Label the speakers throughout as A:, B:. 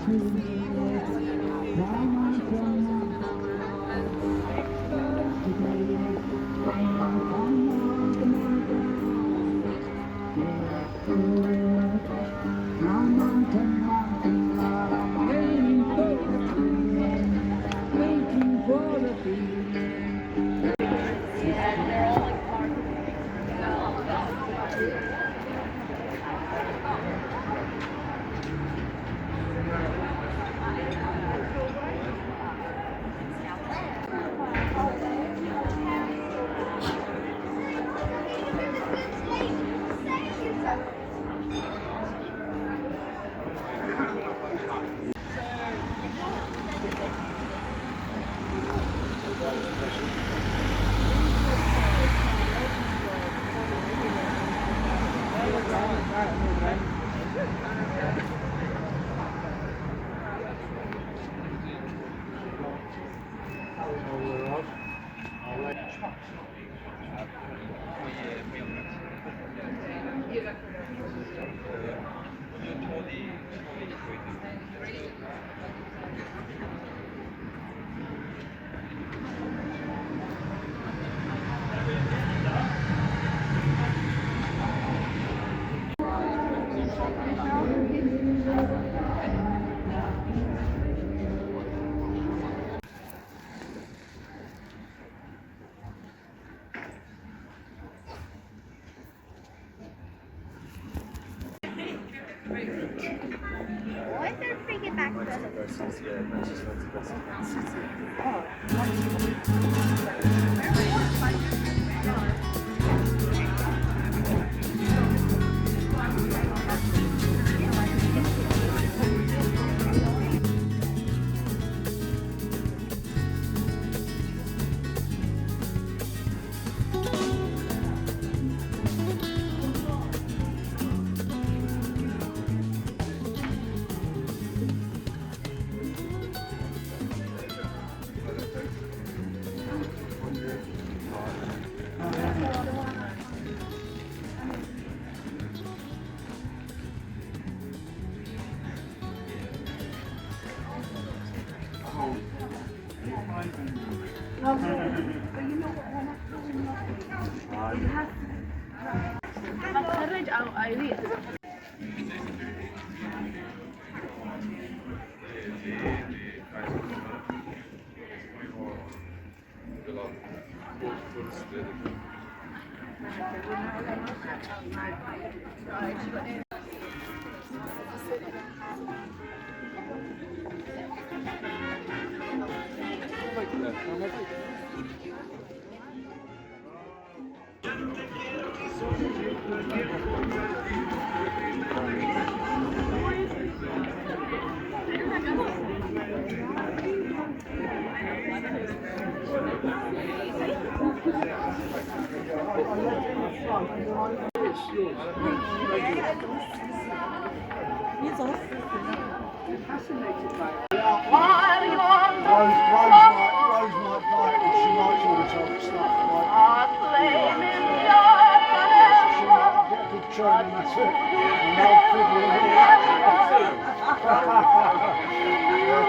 A: Why did I bring it back هتخرج او ايوه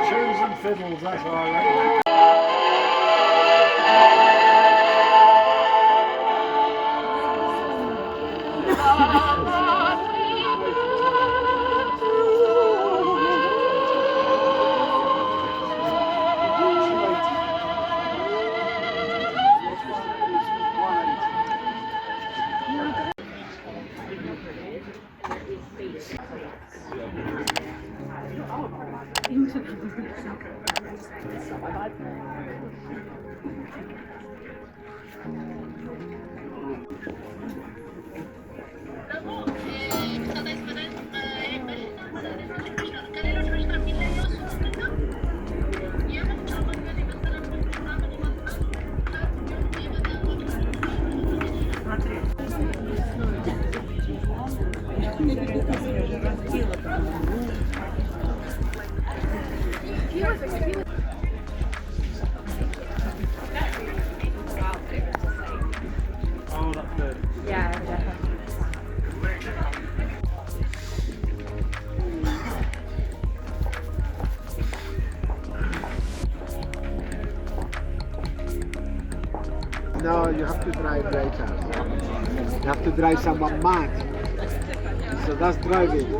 B: Tunes and fiddles, that's what I reckon.
C: No, you have to drive later. You have to drive someone mad. So that's driving.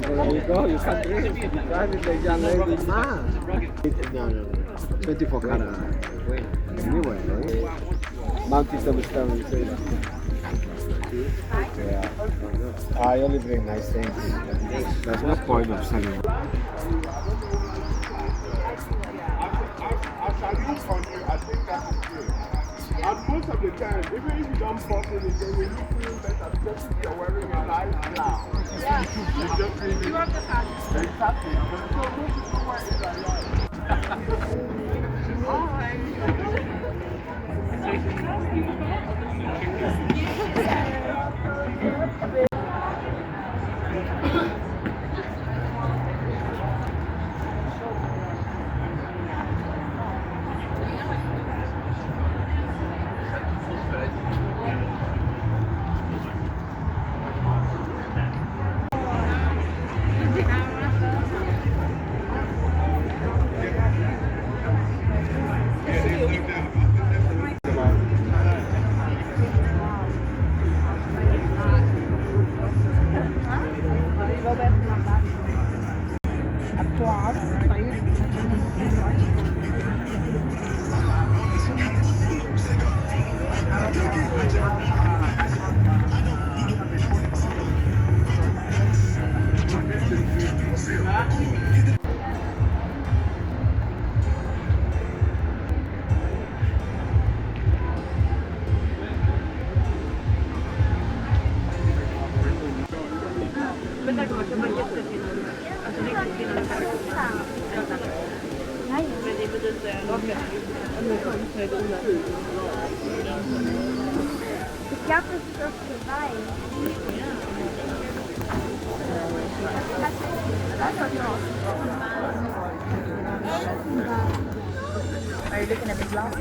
C: There you go, you can drive the young lady mad. No. 24 karat. Anyway, right? Mountain stone, you say that. Yeah. I only bring nice things. There's no point of selling.
B: As a new country, I think that is good. And most of the time, even if you don't pop it, they will look real better because if you're wearing a nice blouse.
A: Yeah.
B: You just really
A: You are the fashion.
B: exactly. So most people wear it a lot.
A: Ich glaube, das ist auch vorbei. Are you looking at the block?